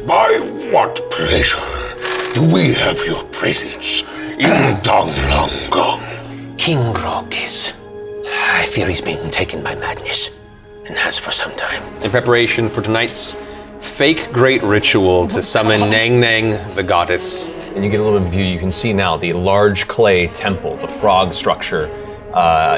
By what pleasure do we have your presence in Dong Long Gong? King Grog I fear he's being taken by madness, and has for some time. In preparation for tonight's fake great ritual to summon Nang Nang, the goddess. And you get a little bit of view. You can see now the large clay temple, the frog structure,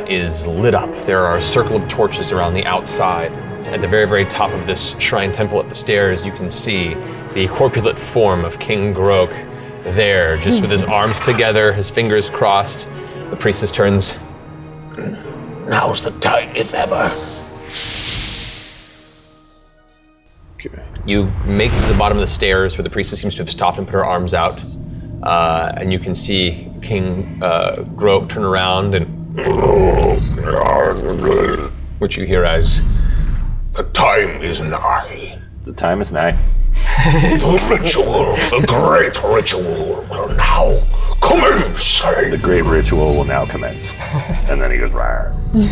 is lit up. There are a circle of torches around the outside. At the very, very top of this shrine temple at the stairs, you can see the corpulent form of King Grog there, just with his arms together, his fingers crossed. The priestess turns. Now's the time, if ever. Okay. You make it to the bottom of the stairs where the priestess seems to have stopped and put her arms out. And you can see King Grog turn around and which you hear as, "The time is nigh." The time is nigh. The ritual, the great ritual, will now commence. The great ritual will now commence. And then he goes, "Rawr." and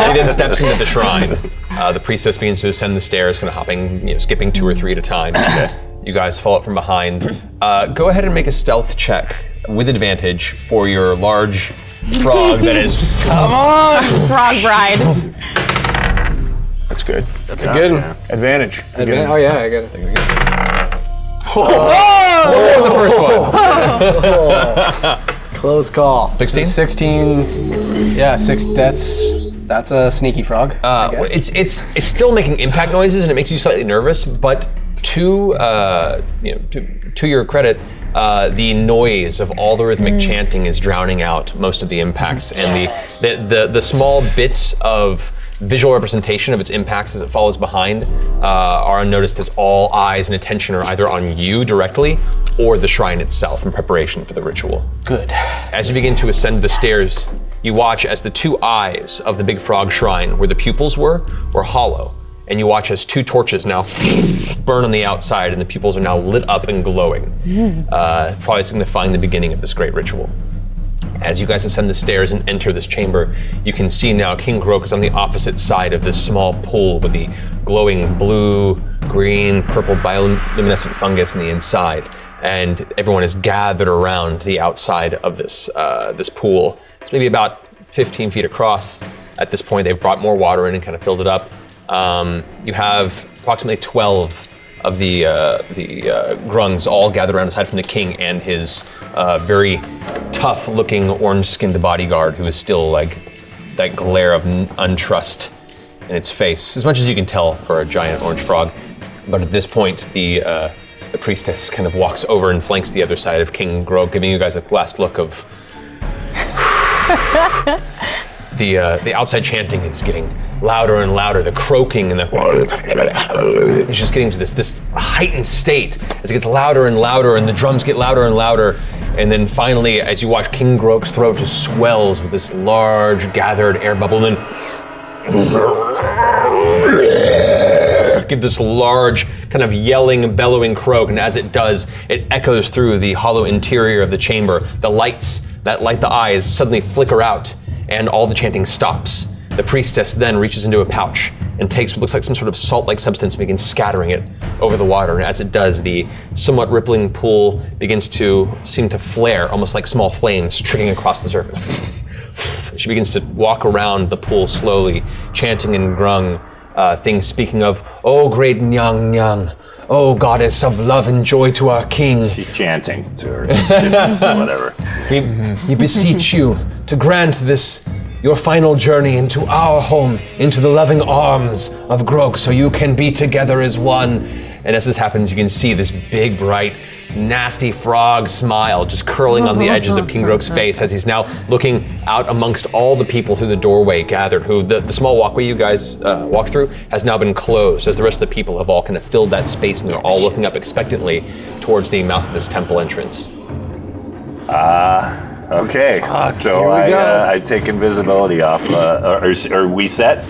he then steps into the shrine. The priestess begins to ascend the stairs, kind of hopping, skipping 2 or 3 at a time. You guys follow up from behind. Go ahead and make a stealth check with advantage for your large frog that is. Come on! Frog bride. That's good. That's a good one. Advantage. Oh yeah, I got it. What was the first one? Close call. 16? 16. Yeah, 6. That's a sneaky frog. It's still making impact noises and it makes you slightly nervous, but to your credit, the noise of all the rhythmic chanting is drowning out most of the impacts, and the small bits of visual representation of its impacts as it follows behind are unnoticed, as all eyes and attention are either on you directly or the shrine itself in preparation for the ritual. Good. As you begin to ascend the stairs, you watch as the 2 eyes of the big frog shrine, where the pupils were hollow. And you watch as 2 torches now burn on the outside, and the pupils are now lit up and glowing, probably signifying the beginning of this great ritual. As you guys ascend the stairs and enter this chamber, you can see now King Grog is on the opposite side of this small pool with the glowing blue, green, purple bioluminescent fungus on the inside, and everyone is gathered around the outside of this pool. It's maybe about 15 feet across. At this point, they've brought more water in and kind of filled it up. You have approximately 12 of the grungs all gathered around, aside from the king and his very tough-looking, orange-skinned bodyguard, who is still like that glare of untrust in its face, as much as you can tell for a giant orange frog. But at this point, the priestess kind of walks over and flanks the other side of King Grog, giving you guys a last look of. The outside chanting is getting louder and louder. The croaking and it's just getting to this heightened state as it gets louder and louder, and the drums get louder and louder. And then finally, as you watch King Grog's throat just swells with this large gathered air bubble, and then give this large kind of yelling, bellowing croak. And as it does, it echoes through the hollow interior of the chamber. The lights that light the eyes suddenly flicker out, and all the chanting stops. The priestess then reaches into a pouch and takes what looks like some sort of salt-like substance and begins scattering it over the water. And as it does, the somewhat rippling pool begins to seem to flare, almost like small flames trickling across the surface. She begins to walk around the pool slowly, chanting in grung, things speaking of, "Oh, great Nyang Nyang, oh, goddess of love and joy to our king." She's chanting to her student, whatever. We beseech you to grant this your final journey into our home, into the loving arms of Grog, so you can be together as one. And as this happens, you can see this big, bright, nasty frog smile just curling on the edges of King Grog's face as he's now looking out amongst all the people through the doorway gathered, who the small walkway you guys walk through has now been closed, as the rest of the people have all kind of filled that space, and they're all looking up expectantly towards the mouth of this temple entrance. Okay, so I take invisibility off. Are we set?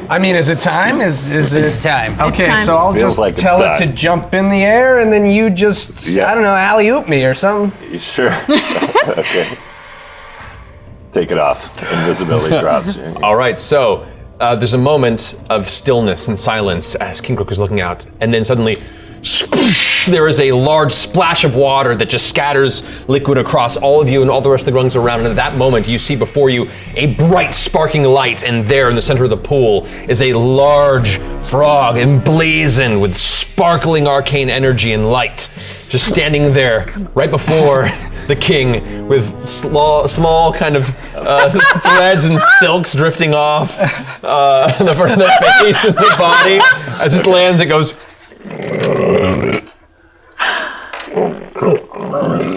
I mean, is it time? Is it? It's time. Okay, It's time. so I'll Feels just like it's tell it time. to jump in the air, and then you just, I don't know, alley-oop me or something. You sure? Okay. Take it off. Invisibility drops. All right, so there's a moment of stillness and silence as King Crook is looking out, and then suddenly, there is a large splash of water that just scatters liquid across all of you and all the rest of the rungs around. And at that moment, you see before you a bright, sparking light, and there in the center of the pool is a large frog emblazoned with sparkling arcane energy and light, just standing there right before the king with small kind of threads and silks drifting off the front of the face and the body. As it lands, it goes.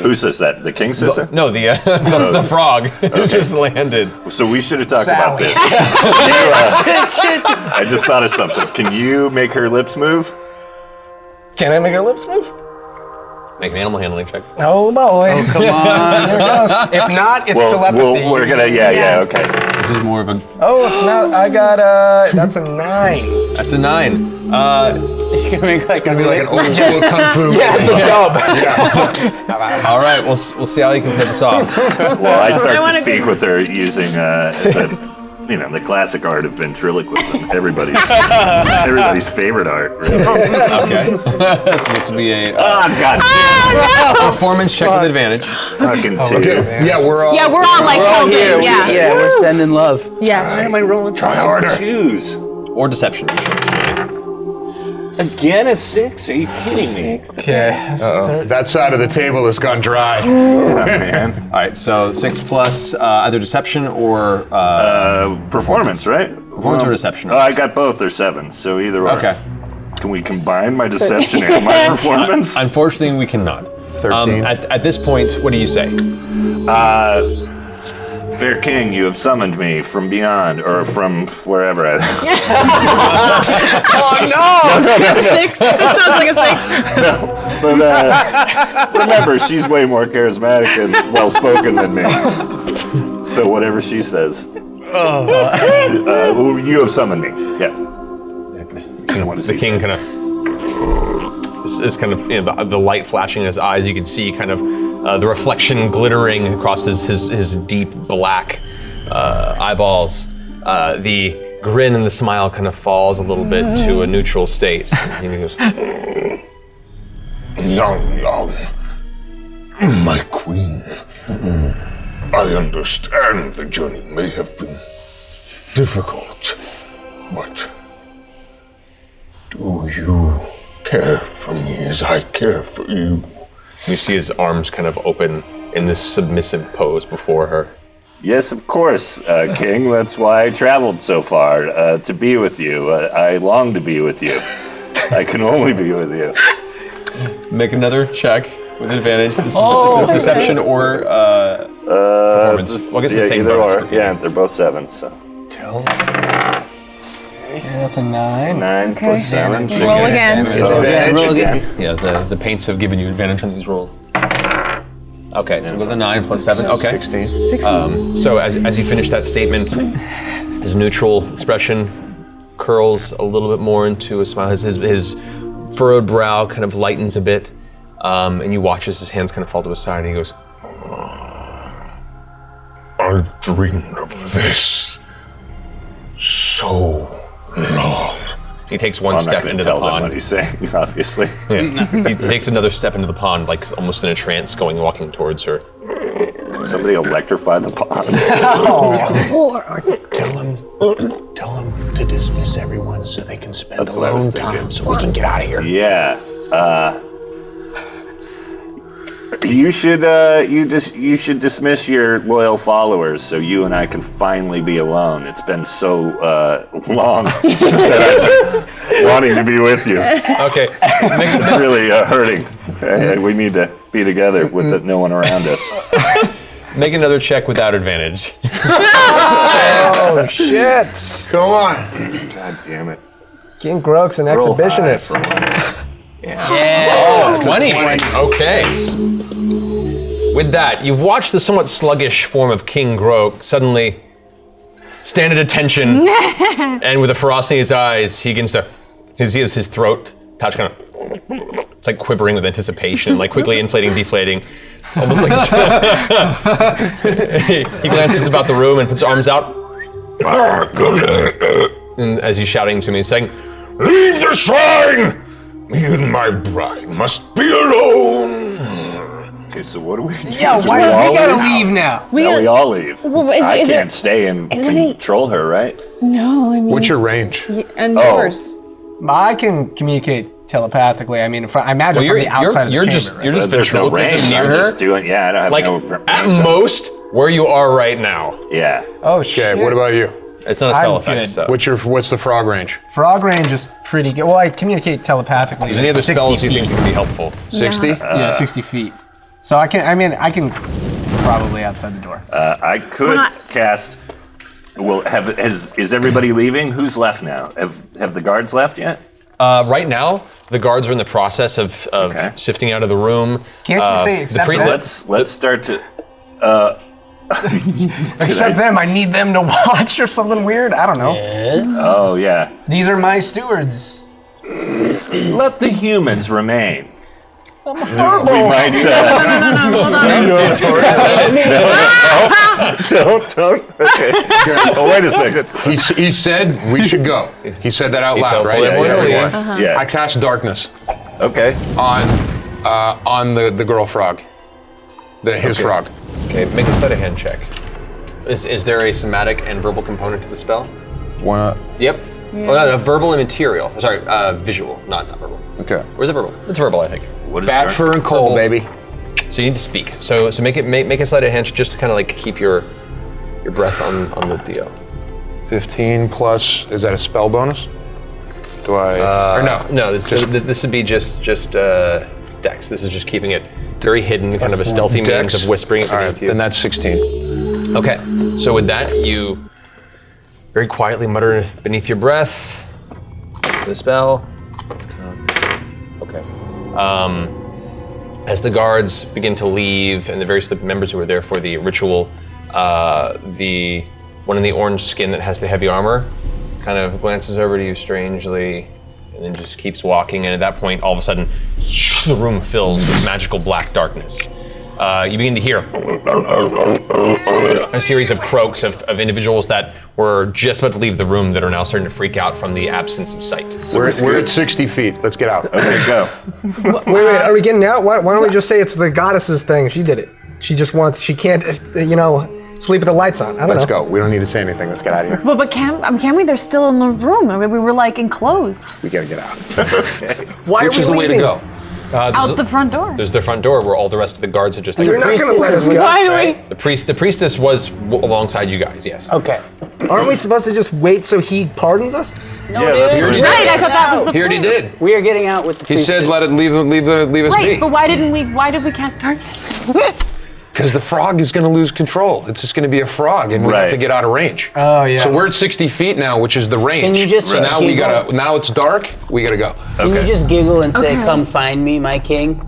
Who says that? The king says that? No, the frog who just landed. So we should have talked about this. I just thought of something. Can you make her lips move? Can I make her lips move? Make an animal handling check. Oh boy. Oh, come on. There it goes. If not, it's telepathy. We're gonna, okay. This is more of a... Oh, it's not. I got that's a 9. That's a 9. You can make like Gonna be like an old school kung fu. Yeah, it's a dub. All right, we'll see how you can pull this off. Well, I start to speak with her using the classic art of ventriloquism. Everybody's favorite art. Really. Okay. So this will be a God. performance check with advantage. Fucking two. Okay. Yeah, we're all like helping. Yeah. Yeah, we're sending love. Yes. Why am I rolling Try harder. twos? Or deception. Again a 6? Are you kidding me? Okay. That side of the table has gone dry. Oh, man. All right, so 6 plus either deception or Performance, right? performance or deception. Oh, I got both. They're 7s, so either or. Okay. Can we combine my deception and my performance? Unfortunately, we cannot. 13. At this point, what do you say? Fair king, you have summoned me from beyond, or from wherever. Oh no! It's a 6. That sounds like a 6. But remember, she's way more charismatic and well-spoken than me. So whatever she says. You have summoned me. Yeah. The king kind of is kind of the light flashing in his eyes. You can see kind of the reflection glittering across his deep black eyeballs. The grin and the smile kind of falls a little bit to a neutral state. And he goes, Young, my queen. I understand the journey may have been difficult, but do you care for me as I care for you? you see his arms kind of open in this submissive pose before her. Yes, of course, King. That's why I traveled so far, to be with you. I long to be with you. I can only be with you. Make another check with advantage. This is deception or performance. Well, I guess the same either bonus. or. Yeah, they're both 7s. So. Yeah, that's a 9. 9 plus 7. Roll again. Roll again. Yeah, the paints have given you advantage on these rolls. Okay, so with a 9 plus 7. Okay. 16. So as you finish that statement, his neutral expression curls a little bit more into a smile. His furrowed brow kind of lightens a bit, and you watch as his hands kind of fall to his side, and he goes, I've dreamed of this so long. he takes one I'm not step gonna into the tell them what pond. he's saying, obviously. Yeah. He takes another step into the pond, like almost in a trance, walking towards her. Somebody electrify the pond. Tell them to dismiss everyone so they can spend That's what I was alone thinking. time so we can get out of here. Yeah. You should dismiss your loyal followers so you and I can finally be alone. It's been so long that I'm wanting to be with you. Okay. It's really hurting. Okay? We need to be together with no one around us. Make another check without advantage. Oh shit! Come on. God damn it. King Groke's an exhibitionist. Oh, 20. Okay. With that, you've watched the somewhat sluggish form of King Groke suddenly stand at attention, and with a ferocity in his eyes, he begins to, his throat pouch kind of, it's like quivering with anticipation, like quickly inflating, deflating, almost like he glances about the room and puts his arms out. And as he's shouting to me, he's saying, Leave the shrine! Me and my bride must be alone. Okay, so what do we do? Yeah, Do why we we all gotta leave? leave now? We No, gotta- we all leave. Well, I can't it, stay and isn't it- control her, right? No, I mean. What's your range? And Oh. yours. I can communicate telepathically. I mean, I imagine well, from the outside of the chamber. you're just There's no ventriloquism range. near I'm her. just doing. Yeah, I don't have Like, no at range. most, where you are right now. Yeah. Oh shit! Okay, what about you? It's not a spell I'm effect, good. so. What's the frog range? Frog range is pretty good. Well, I communicate telepathically. Is there any other 60 spells you feet. think would be helpful? 60? Yeah, 60 feet. So I can probably outside the door. I could cast. Well, is everybody leaving? Who's left now? Have the guards left yet? Right now, the guards are in the process of Okay. sifting out of the room. Can't you say except pre- them? Let's start to. Except them, I need them to watch or something weird. I don't know. Oh yeah. These are my stewards. Let the humans remain. I'm a furball. We might. Don't. Okay. Oh, wait a second. He said we should go. He said that out loud, tells right? everyone to leave. Yeah. I cast darkness Okay. on the girl frog. His frog. Okay, make a sleight of hand check. Is there a somatic and verbal component to the spell? Why not? Yep. Well, no, verbal and material. Sorry, visual, not verbal. Okay. Or is it verbal? It's verbal, I think. What is Bat, that? fur, and coal, baby. So you need to speak. So make a sleight of hand check just to kind of like keep your breath on the DO. 15 plus, is that a spell bonus? Do I, or no? No, this would be just Dex. This is just keeping it very hidden, kind of a stealthy means of whispering it All beneath right, you. then that's 16. Okay, so with that, you very quietly mutter beneath your breath the spell. Okay. As the guards begin to leave and the various members who were there for the ritual, the one in the orange skin that has the heavy armor kind of glances over to you strangely and then just keeps walking. And at that point, all of a sudden, the room fills with magical black darkness. You begin to hear a series of croaks of individuals that were just about to leave the room that are now starting to freak out from the absence of sight. We're at 60 feet. Let's get out. Okay, go. Wait, are we getting out? Why don't we just say it's the goddess's thing? She did it. She can't, sleep with the lights on. I don't Let's know. go. We don't need to say anything. Let's get out of here. Well, but can we? They're still in the room. I mean, we were like enclosed. We gotta get out. Why Which are is we the way to leaving? go. Out the front door. There's the front door where all the rest of the guards had just. You're not gonna let us go. Why do we? The priestess was alongside you guys. Yes. Okay. Aren't we supposed to just wait so he pardons us? No, Yeah, dude. that's We're right. Right, I thought that was the He already point. did. We are getting out with the He said priestess. leave us Right, be. but why did we cast darkness? Because the frog is going to lose control. It's just going to be a frog, and we have Right. to get out of range. Oh, yeah. So we're at 60 feet now, which is the range. Can you just So now giggle? now it's dark. We gotta go. Can you just giggle and say, "Come find me, my king"?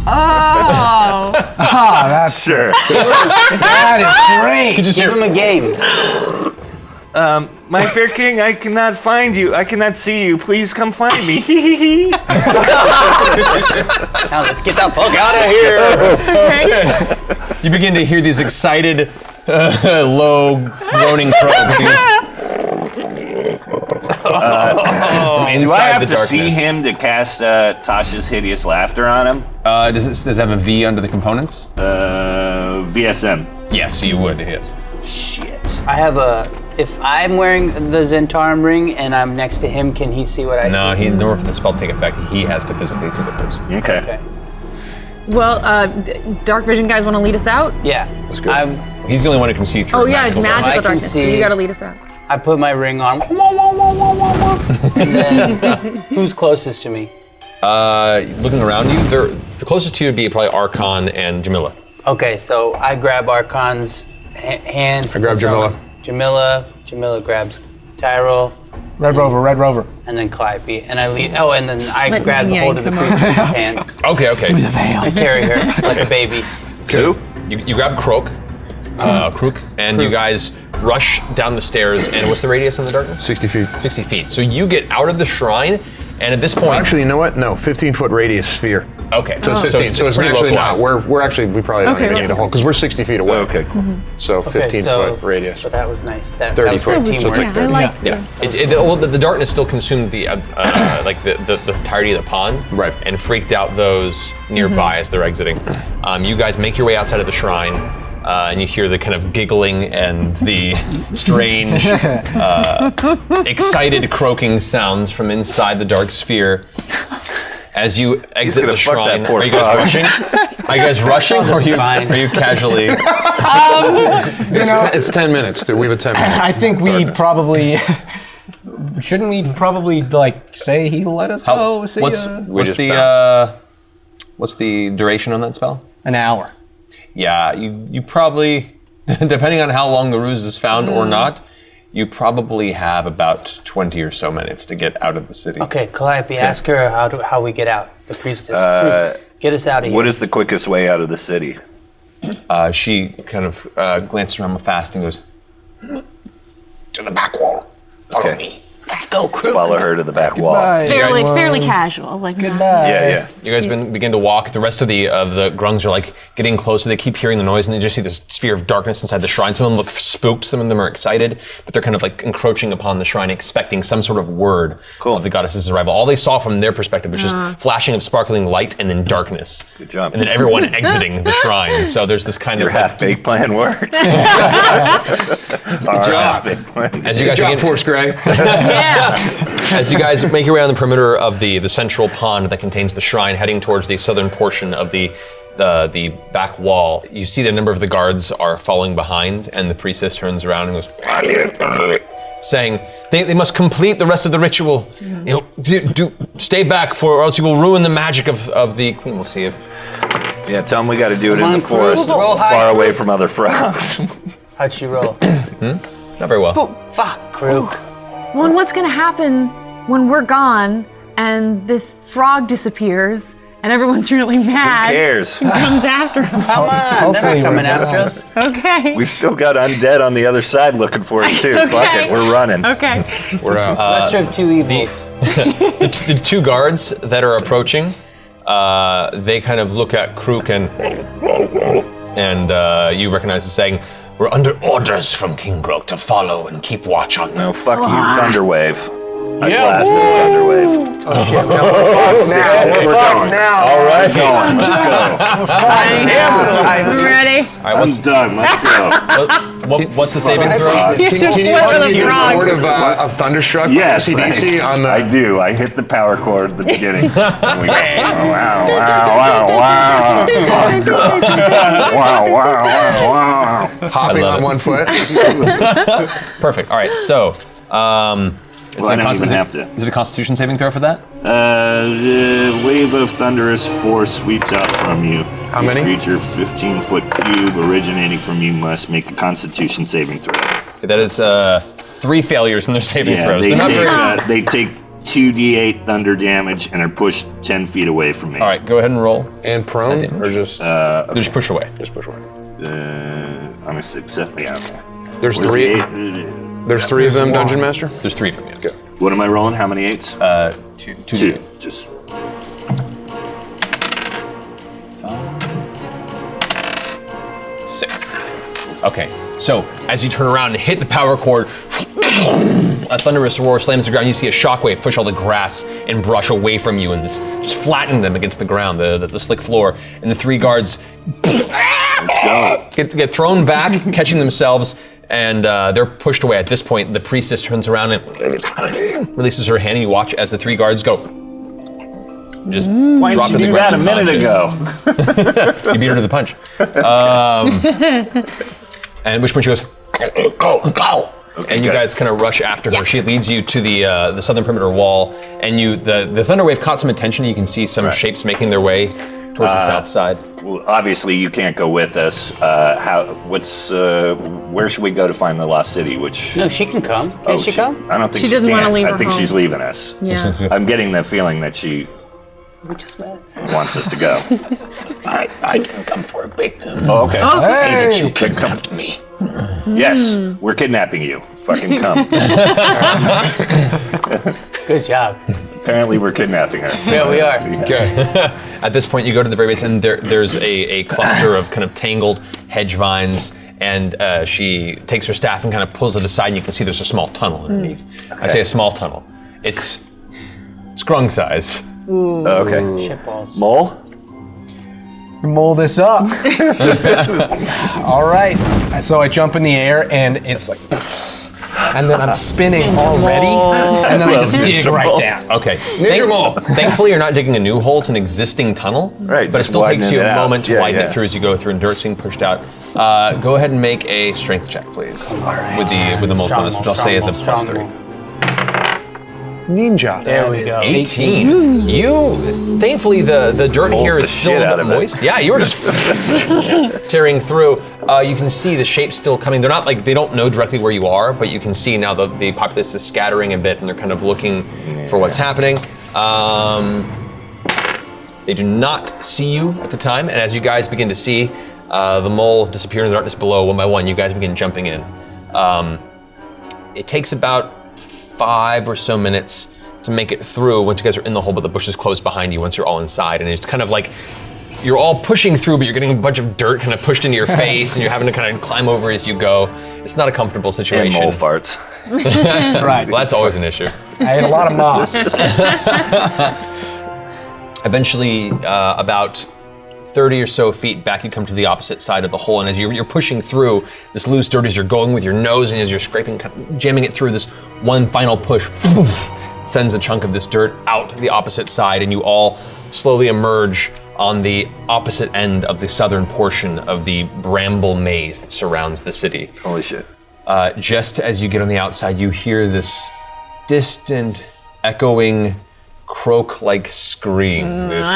Oh. That's Sure. that is great. Give him a game. My fair king, I cannot find you. I cannot see you. Please come find me. Now let's get the fuck out of here. You begin to hear these excited, low groaning croaks. Do I have the to darkness. see him to cast Tasha's hideous laughter on him? Does it have a V under the components? VSM. Yes, you would. Yes. Shit. I have if I'm wearing the Zentarum ring and I'm next to him, can he see what I No, see? in order for the spell to take effect, he has to physically see the person. Okay. Okay. Well, dark vision guys want to lead us out? Yeah. Let's go. He's the only one who can see through. Oh yeah, magical magical I can darkness. So see- you gotta lead us out. I put my ring on. And then who's closest to me? Looking around you, the closest to you would be probably Archon and Jamila. Okay, so I grab Archon's hand. I grab Jamila. Jamila grabs Tyrell, Red Rover. and then Calliope, and I lead. Oh, and then I grab the yeah, hold of the come on. priestess's hand. Okay. I carry her like a baby. Two? You grab Croak, and you guys rush down the stairs. And what's the radius in the darkness? 60 feet. 60 feet. So you get out of the shrine, and at this point, Actually, you know what? No, 15-foot radius sphere. Okay. So it's 15. So it's pretty actually not. localized. We probably don't even need a whole, because we're 60 feet away. Okay, cool. So 15-foot radius. So that was nice. That 30 was foot. good So teamwork. it's like 30. I like The darkness still consumed the like the entirety of the pond, Right. and freaked out those nearby as they're exiting. You guys make your way outside of the shrine, and you hear the kind of giggling and the strange, excited croaking sounds from inside the dark sphere. As you exit the shrine, are you guys rushing? Are you guys rushing, or are you casually? It's 10 minutes, dude. We have a 10 minute. I think we probably shouldn't we probably like say he let us go. See What's the duration on that spell? an hour. Yeah, you probably, depending on how long the ruse is found or not, you probably have about 20 or so minutes to get out of the city. Okay, Calliope, ask her how we get out. The priestess. Get us out of here. What is the quickest way out of the city? She kind of glances around fast and goes, to the back wall. Follow me. Let's go, crew. Follow her to the back wall. fairly casual. Like Yeah. You guys begin to walk. The rest of the grungs are like getting closer. They keep hearing the noise, and they just see this sphere of darkness inside the shrine. Some of them look spooked. Some of them are excited, but they're kind of like encroaching upon the shrine, expecting some sort of word of the goddess's arrival. All they saw from their perspective was just flashing of sparkling light and then darkness. Good job. And then everyone exiting the shrine. So there's this kind Your of half-baked plan worked. Good job. as you guys begin, Force Gray. as you guys make your way on the perimeter of the central pond that contains the shrine, heading towards the southern portion of the back wall, you see the number of the guards are falling behind, and the priestess turns around and goes, saying, they must complete the rest of the ritual. You know, do stay back, or else you will ruin the magic of the queen. We'll see if. Yeah, tell them we got to do it Come in on, the forest, crew. Roll high, far away crew. from other frogs. How'd she roll? Not very well. Fuck, crew. Well, and what's gonna happen when we're gone and this frog disappears and everyone's really mad? Who cares? Who comes after him? Come on, they're Hopefully not coming we're after gone. us. Okay. We've still got undead on the other side looking for it too. Fuck Okay. it, we're running. Okay. We're out. Lesser of two evils. The two guards that are approaching, they kind of look at Krook and you recognize the saying, "We're under orders from King Grok to follow and keep watch on them." No, fuck you, Thunderwave. I Yeah. blasted Thunderwave. Oh shit! No, we're fucked now. We're We're fucked going. now. All right, going. Let's Damn, I'm Calliope. ready. All right, go. I'm done. Let's go. what's the saving throw? Can you flip with a give frog. a word of Thunderstruck? Yes, CDC on the. I do. I hit the power chord at the beginning. And we go, wow, wow, wow, wow, wow, wow. Hopping love on it. one foot. Perfect. All right, so Well, I don't even have to. Is it a Constitution saving throw for that? The wave of thunderous force sweeps out from you. How many? Each creature 15-foot cube originating from you must make a Constitution saving throw. That is 3 failures in their saving throws. they They're not take, very. they take 2d8 thunder damage and are pushed 10 feet away from me. All right, go ahead and roll. And prone, or just They just push away. just push away. I'm a success. Yeah. There's Where's three. the eight? There's 3 of them, Dungeon Master. There's 3 from you. Okay. What am I rolling? How many 8s? 2. 2. Just 6. Okay, so as you turn around and hit the power cord, a thunderous roar slams the ground. You see a shockwave push all the grass and brush away from you, and this just flattening them against the ground, the slick floor. And the 3 guards let's go. get thrown back, catching themselves, and they're pushed away. At this point, the priestess turns around and releases her hand, and you watch as the 3 guards go. Just Why drop didn't to you the do that a ground minute unconscious. ago? You beat her to the punch. And at which point she goes, go. Okay, And you good. guys kind of rush after her. She leads you to the southern perimeter wall, and the thunder wave caught some attention. You can see some shapes making their way towards the south side. Well, obviously, you can't go with us. Where should we go to find the lost city? Which No, she can come. Can she come? I don't think She she didn't can. wanna leave I her think home. she's leaving us. Yeah. I'm getting the feeling that she We just met. wants us to go. I can come for a big. Oh, okay. Say that you kidnapped me. Yes, we're kidnapping you. Fucking come. Good job. Apparently we're kidnapping her. Yeah, we are. Okay. At this point, you go to the very base, and there's a cluster of kind of tangled hedge vines, and she takes her staff and kind of pulls it aside, and you can see there's a small tunnel underneath. I say a small tunnel. It's scrung size. Okay. Shitballs. Mole? Mull this up. All right. So I jump in the air and it's like, and then I'm spinning already, and then I just dig right down. Okay. Ninja Mole. Thankfully, you're not digging a new hole. It's an existing tunnel. Right, But it just still takes widening you it a out. moment to Yeah, widen yeah. it through as you go through, and dirt's being pushed out. Go ahead and make a strength check, please. All right. With the most bonus, which I'll say is a +3. Ninja. There we go. 18. You, thankfully, the dirt here the is still shit a out bit of it. moist. Yeah, you were just tearing through. You can see the shapes still coming. They're not like, they don't know directly where you are, but you can see now the populace is scattering a bit, and they're kind of looking for what's happening. They do not see you at the time, and as you guys begin to see the mole disappear in the darkness below, one by one, you guys begin jumping in. It takes about 5 or so minutes to make it through once you guys are in the hole, but the bushes close behind you once you're all inside, and it's kind of like you're all pushing through, but you're getting a bunch of dirt kind of pushed into your face, and you're having to kind of climb over as you go. It's not a comfortable And situation. mole farts. That's right. Well, that's always an issue. I ate a lot of moss. Eventually, about 30 or so feet back, you come to the opposite side of the hole, and as you're pushing through this loose dirt, as you're going with your nose, and as you're scraping, kind of jamming it through, this one final push sends a chunk of this dirt out the opposite side, and you all slowly emerge on the opposite end of the southern portion of the bramble maze that surrounds the city. Holy shit. Just as you get on the outside, you hear this distant, echoing, croak-like scream. This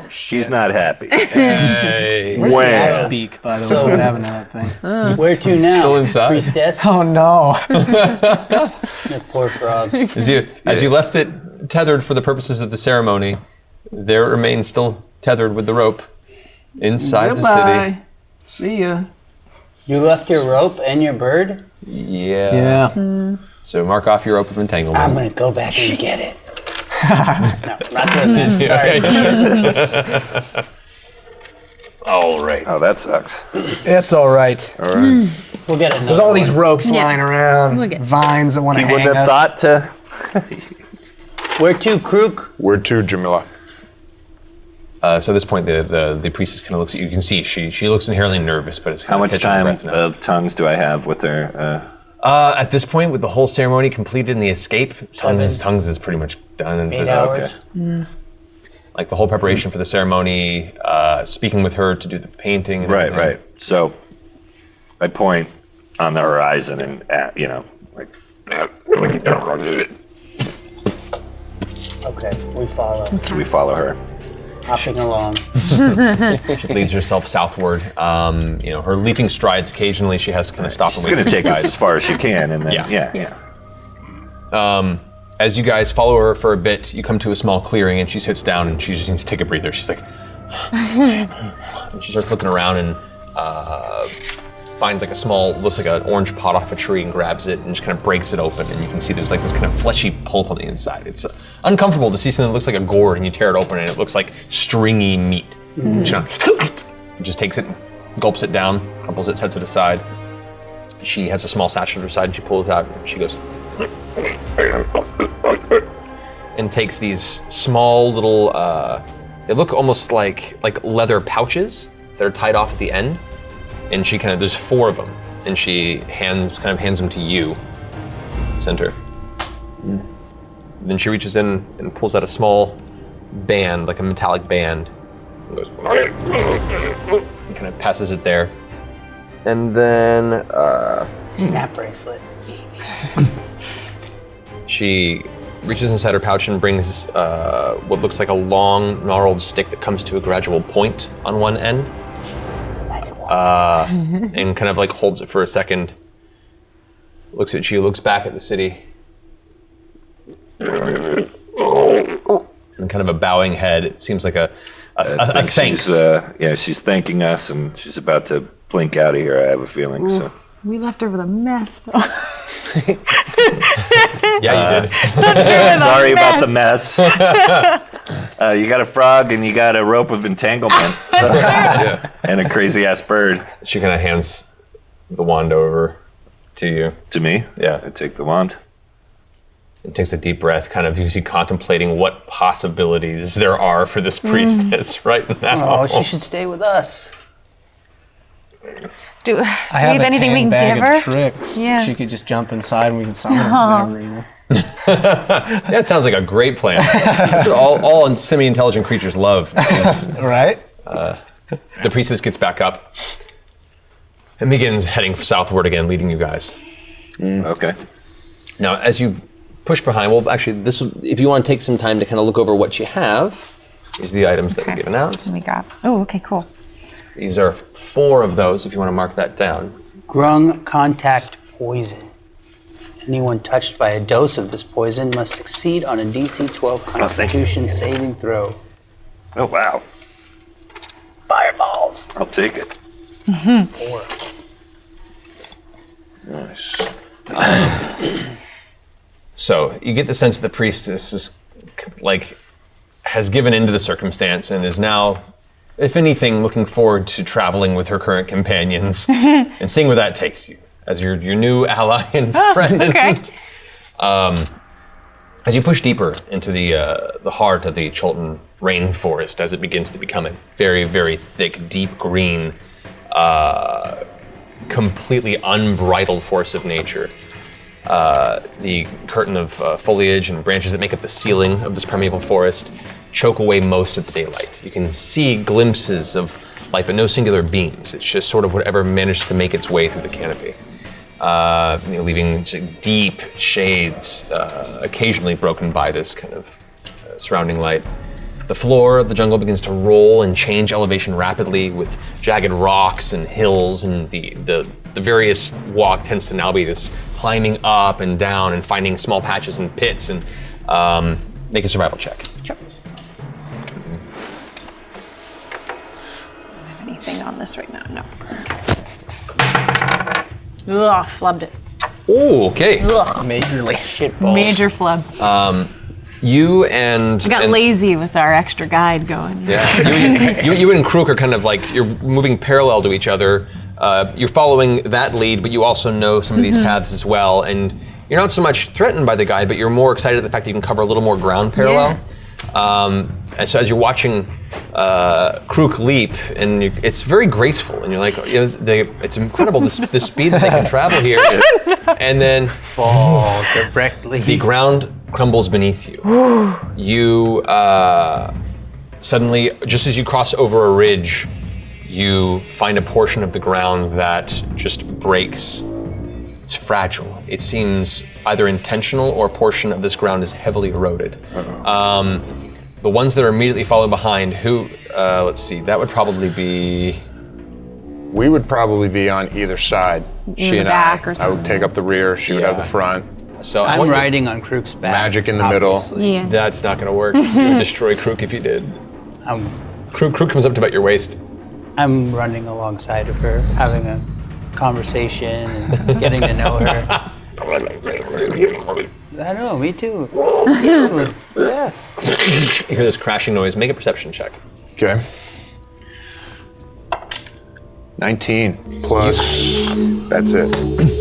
She's not happy. Hey. Where's the axe Where? beak, by the way? What happened to that thing? Where to now? still inside. Priestess? Oh no. The poor frog. As you left it tethered for the purposes of the ceremony, there it remains still tethered with the rope inside the Goodbye. See ya. You left your rope and your bird? city. Yeah. Yeah. So mark off your rope of entanglement. I'm gonna go back and get it. No, not doing that. Sorry. All right. Oh, that sucks. It's all right. All right. We'll get another There's all these one. ropes Yeah. lying around, We'll get- vines that want to He hang wouldn't have us. thought to. Where to, Krook? Where to, Jamila? So at this point, the priestess kind of looks at you. You can see she looks inherently nervous, but it's kind How of much catching her time breath now. of tongues do I have with her? At this point, with the whole ceremony completed and the escape, tongues is pretty much done. And 8 this- hours? Like the whole preparation for the ceremony, speaking with her to do the painting. And Right, everything. right. So I point on the horizon and, like. Okay, we follow. We follow her. Hopping along. She leads herself southward. Her leaping strides occasionally. She has to kind of stop and She's wait. going for to you take us guys. as far as she can, and then, Yeah. yeah. As you guys follow her for a bit, you come to a small clearing, and she sits down, and she just needs to take a breather. She's like, and she starts looking around and finds like a small, looks like an orange pot off a tree, and grabs it and just kind of breaks it open, and you can see there's like this kind of fleshy pulp on the inside. It's uncomfortable to see something that looks like a gourd, and you tear it open, and it looks like stringy meat. She just takes it, gulps it down, crumples it, sets it aside. She has a small satchel at her side, and she pulls it out, and she goes, and takes these small little, they look almost like leather pouches that are tied off at the end. And she there's 4 of them, and she hands them to you, center. Then she reaches in and pulls out a small band, like a metallic band, and goes, and kind of passes it there. And then, Snap bracelet. she reaches inside her pouch and brings what looks like a long, gnarled stick that comes to a gradual point on one end. And kind of like holds it for a second, looks at you, looks back at the city, and kind of a bowing head. It seems like a thanks. She's thanking us, and she's about to blink out of here, I have a feeling. So We left her with a mess, though. Yeah, you did. Sorry about the mess. You got a frog and you got a rope of entanglement. And a crazy ass bird. She kind of hands the wand over to you. To me? Yeah. I take the wand. And takes a deep breath, kind of usually contemplating what possibilities there are for this priestess right now. Oh, she should stay with us. Do we I have have a anything we can bag give her? of tricks. Yeah. She could just jump inside and we can summon her whenever, you know. That sounds like a great plan. That's what all semi-intelligent creatures love. Is, Right? the priestess gets back up and begins heading southward again, leading you guys. Okay. Now, as you push behind, well, actually, if you want to take some time to kind of look over what you have, these are the items that were given out. We got. Oh, okay, cool. These are 4 of those, if you want to mark that down. Grung contact poison. Anyone touched by a dose of this poison must succeed on a DC 12 Constitution saving throw. Oh, wow. Fireballs. I'll take it. 4. Nice. So you get the sense that the priestess is has given into the circumstance and is now, if anything, looking forward to traveling with her current companions and seeing where that takes you as your new ally and friend. Okay. As you push deeper into the heart of the Chultan rainforest, as it begins to become a very, very thick, deep green, completely unbridled force of nature. The curtain of foliage and branches that make up the ceiling of this primeval forest choke away most of the daylight. You can see glimpses of light, but no singular beams. It's just sort of whatever managed to make its way through the canopy, leaving deep shades, occasionally broken by this kind of surrounding light. The floor of the jungle begins to roll and change elevation rapidly with jagged rocks and hills, and the various walk tends to now be this climbing up and down and finding small patches and pits, and make a survival check. Sure. I don't have anything on this right now. No. Okay. Ugh, flubbed it. Oh, okay. Ugh. Majorly. Shitballs. Major flub. You and... We got lazy with our extra guide going. Yeah, you and Krook are kind of like, you're moving parallel to each other. You're following that lead, but you also know some of these paths as well. And you're not so much threatened by the guide, but you're more excited at the fact that you can cover a little more ground parallel. Yeah. And so as you're watching Krook leap, and it's very graceful, and you're like, it's incredible the speed that they can travel here. And then Fall directly. the ground crumbles beneath you. You suddenly, just as you cross over a ridge, you find a portion of the ground that just breaks. It's fragile. It seems either intentional or a portion of this ground is heavily eroded. The ones that are immediately following behind, let's see, that would probably be... We would probably be on either side. She and back or I would something. take up the rear, she would have the front. So I'm riding on Krook's back. Magic in the middle. obviously. Yeah. That's not gonna work. You would destroy Krook if you did. Krook comes up to about your waist. I'm running alongside of her, having a conversation and getting to know her. I know, me too. Yeah. You hear this crashing noise. Make a perception check. Okay. 19 plus, that's it.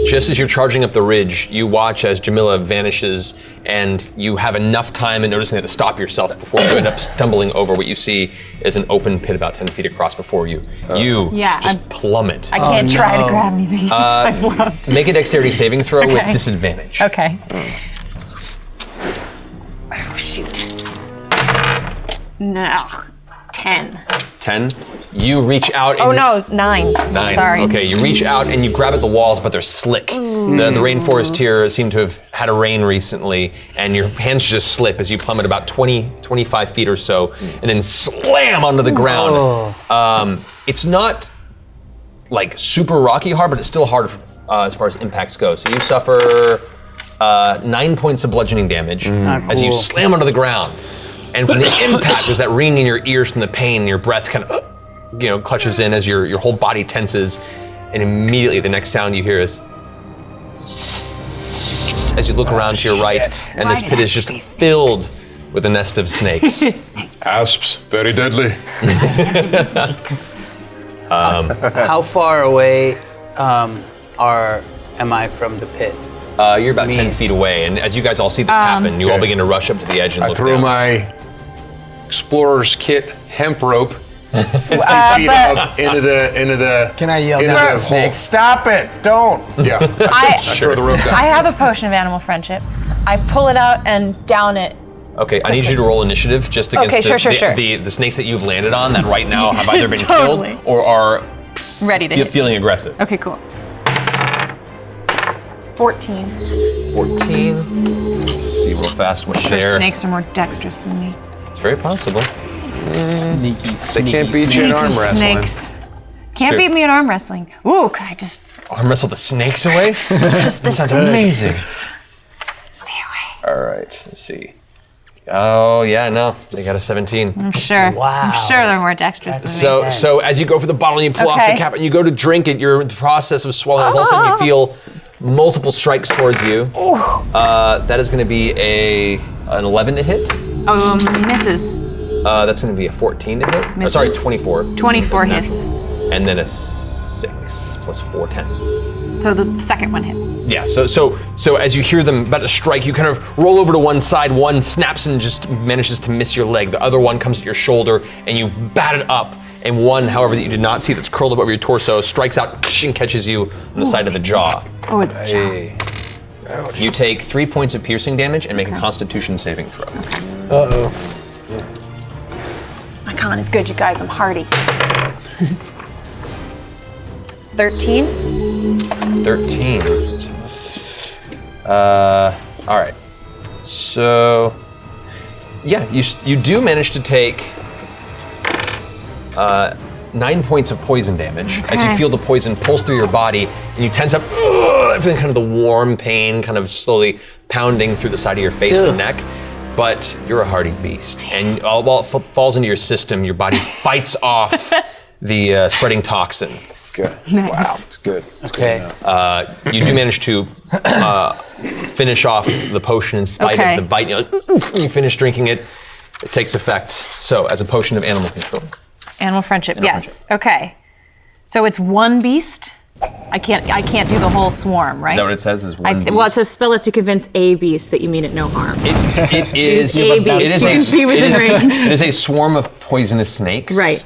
Just as you're charging up the ridge, you watch as Jamila vanishes, and you have enough time in noticing that to stop yourself before you end up stumbling over what you see is an open pit about 10 feet across before you. You just plummet. I can't try to grab anything. I flubbed. Make a dexterity saving throw with disadvantage. Okay. Oh, shoot. No. 10. 10. You reach out. Oh, no. 9. 9. Sorry. Okay, you reach out and you grab at the walls, but they're slick. The rainforest here seem to have had a rain recently, and your hands just slip as you plummet about 25 feet or so, and then slam onto the ground. It's not like super rocky hard, but it's still hard as far as impacts go. So you suffer 9 points of bludgeoning damage as you slam onto the ground. And from the impact, there's that ringing in your ears from the pain, and your breath kind of, clutches in as your whole body tenses. and immediately the next sound you hear is as you look around to your right, and this pit is just filled with a nest of snakes. Asps, very deadly. How far away am I from the pit? You're about 10 feet away, and as you guys all see this happen, you all begin to rush up to the edge and I look throw down. my explorer's kit hemp rope 50 feet up into the. Can I yell into down the at Snake? hole. Stop it! Don't! Yeah. I throw the rope down. I have a potion of animal friendship. I pull it out and down it. Okay, I need you to roll initiative just against Okay, sure. the snakes that you've landed on that right now have either been Totally. killed or are Ready to hit. feeling aggressive. Okay, cool. 14. 14. See real fast what's Sure, there. snakes are more dexterous than me. It's very possible. Sneaky, They can't beat you in arm wrestling. Snakes. Can't Sure. beat me in arm wrestling. Ooh, can I just Arm wrestle the snakes away? just this Sounds amazing. Stay away. All right, let's see. Oh yeah, no, they got a 17. I'm sure. Wow. I'm sure they're more dexterous than me. So Nice. so as you go for the bottle and you pull off the Okay. cap and you go to drink it, you're in the process of swallowing. All of a sudden you feel multiple strikes towards you. That is going to be an 11 to hit. Misses. That's going to be a 14 to hit. Oh, Misses. sorry, 24. 24 That's hits. natural. And then a 6 plus 4, 10. So the second one hit. Yeah, so as you hear them about to strike, you kind of roll over to one side, one snaps and just manages to miss your leg. The other one comes at your shoulder and you bat it up. And one, however, that you did not see that's curled up over your torso, strikes out and catches you on the side of the jaw. Oh, it's Hey. You take 3 points of piercing damage and make a constitution saving throw. Uh-oh. my con is good, you guys. I'm hardy. 13. 13. All right. So, yeah, you do manage to take 9 points of poison damage as you Okay. feel the poison pulse through your body, and you tense up, feeling kind of the warm pain kind of slowly pounding through the side of your face and neck. But you're a hardy beast, and while it falls into your system, your body fights off the spreading toxin. Good. Nice. Wow, it's good. Okay. You do manage to finish off the potion in spite Okay. of the bite. You finish drinking it, it takes effect. So, as a potion of animal control. Animal friendship. Yes. Okay. So it's one beast. I can't do the whole swarm, right? Is that what it says? Is one beast? Well, it says spell it to convince a beast that you mean it no harm. It is. Choose a beast. It is You can see within range. It is a swarm of poisonous snakes. Right.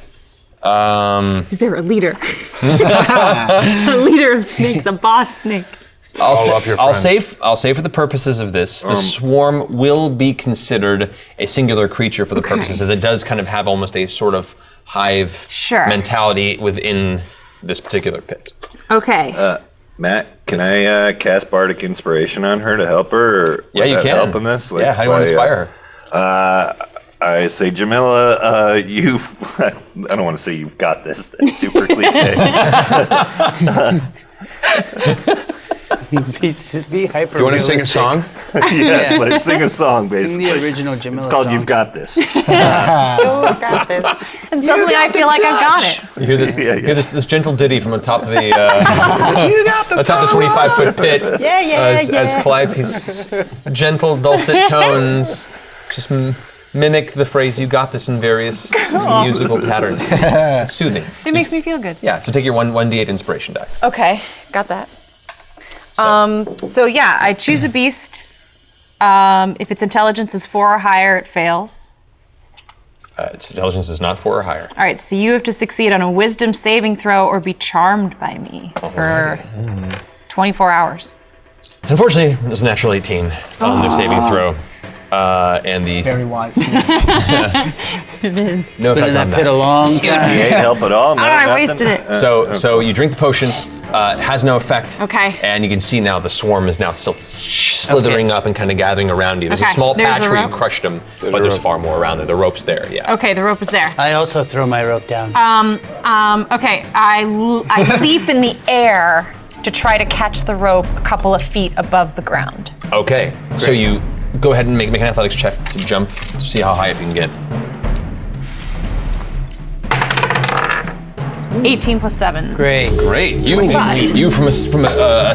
Is there a leader? A leader of snakes, a boss snake. I'll say for the purposes of this, the swarm will be considered a singular creature for the purposes, as it does kind of have almost a sort of hive mentality within this particular pit. Okay. Matt, can I cast Bardic Inspiration on her to help her? Or Yeah, you would that can. help in this? Like, Yeah, how do you want to inspire her? I say, Jamila, you. I don't want to say you've got this. That's super cliche. Be hyper. Do you want to sing a song? Yes, let's sing a song, Sing basically. the original Jamila It's called song. "You've Got This." got this. And suddenly I feel like I've got it. You hear this? Yeah, You hear this gentle ditty from atop the atop the 25-foot pit. As Calliope's gentle, dulcet tones just mimic the phrase "You got this" in various musical patterns. It's soothing. It makes me feel good. Yeah. So take your 1d8 inspiration die. Okay, got that. So yeah, I choose a beast. If its intelligence is 4 or higher, it fails. Its intelligence is not 4 or higher. All right, so you have to succeed on a wisdom saving throw or be charmed by me for 24 hours. Unfortunately, it was a natural 18 on the saving throw. And the Very wise. no Been in effect on that pit that. a long You time. ain't help at all. No, I nothing? wasted it. So you drink the potion. It has no effect. Okay. And you can see now the swarm is now still slithering up and kind of gathering around you. There's a Okay, small there's patch a where you rope. crushed them, but there's far more around there. The rope's there. Yeah. Okay, the rope is there. I also throw my rope down. Okay, I leap in the air to try to catch the rope a couple of feet above the ground. Okay. So you go ahead and make an athletics check to jump to see how high up you can get. 18 plus 7. Great. Great. You from a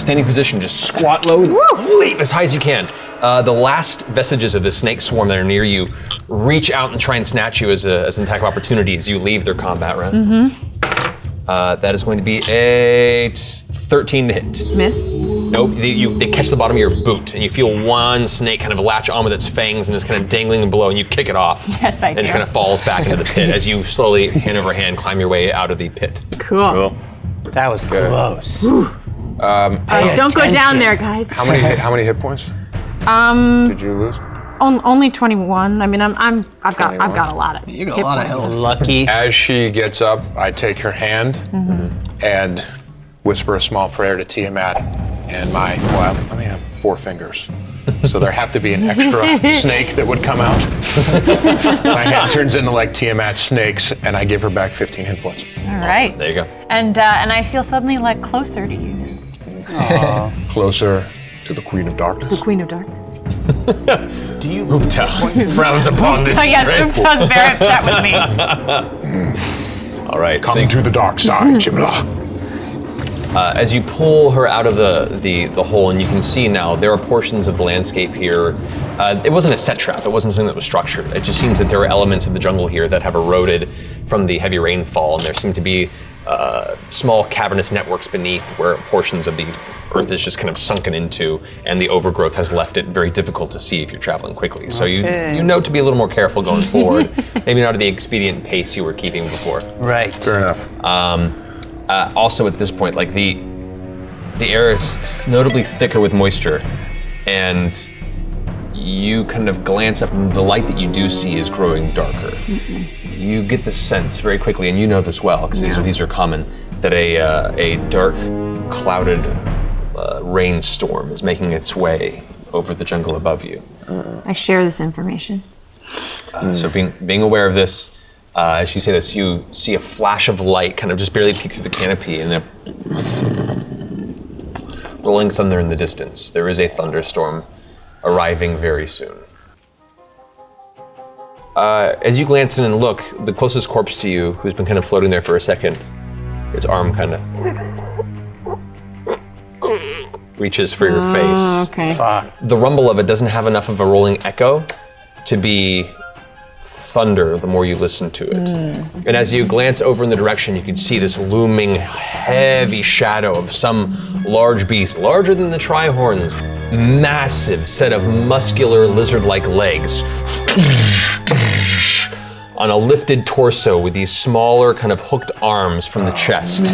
standing position just squat low and leap as high as you can. The last vestiges of the snake swarm that are near you reach out and try and snatch you as an attack of opportunity as you leave their combat round. That is going to be a 13 to hit. Miss. Nope, they catch the bottom of your boot, and you feel one snake kind of latch on with its fangs and is kind of dangling below, and you kick it off. Yes, I do. And it kind of falls back into the pit as you slowly, hand over hand, climb your way out of the pit. Cool. That was close. Don't go down there, guys. How many hit points? Did you lose? Only 21. I mean, I've got a lot of. You got a lot of health. Lucky. As she gets up, I take her hand and whisper a small prayer to Tiamat and I only have 4 fingers. So there have to be an extra snake that would come out. My hand turns into like Tiamat's snakes and I give her back 15 hit points. All right. There you go. And I feel suddenly like closer to you, Closer to the Queen of Darkness. the Queen of Darkness. Do you Frowns upon this. Oh yes, strength. Umta's very upset with me. All right. Come to the dark side, Jimla. As you pull her out of the hole, and you can see now there are portions of the landscape here. It wasn't a set trap. It wasn't something that was structured. It just seems that there are elements of the jungle here that have eroded from the heavy rainfall, and there seem to be small cavernous networks beneath where portions of the earth is just kind of sunken into, and the overgrowth has left it very difficult to see if you're traveling quickly. So you note to be a little more careful going forward. Maybe not at the expedient pace you were keeping before. Right. Fair enough. Also at this point, like the air is notably thicker with moisture, and you kind of glance up and the light that you do see is growing darker. You get the sense very quickly, and you know this well, because these are common, that a dark, clouded rainstorm is making its way over the jungle above you. I share this information. So being aware of this, as you say this, you see a flash of light kind of just barely peek through the canopy, and a rolling thunder in the distance. There is a thunderstorm arriving very soon. As you glance in and look, the closest corpse to you, who's been kind of floating there for a second, its arm kind of reaches for your face. Okay. The rumble of it doesn't have enough of a rolling echo to be thunder the more you listen to it. And as you glance over in the direction, you can see this looming heavy shadow of some large beast, larger than the Trihorns, massive set of muscular lizard-like legs on a lifted torso with these smaller kind of hooked arms from the chest.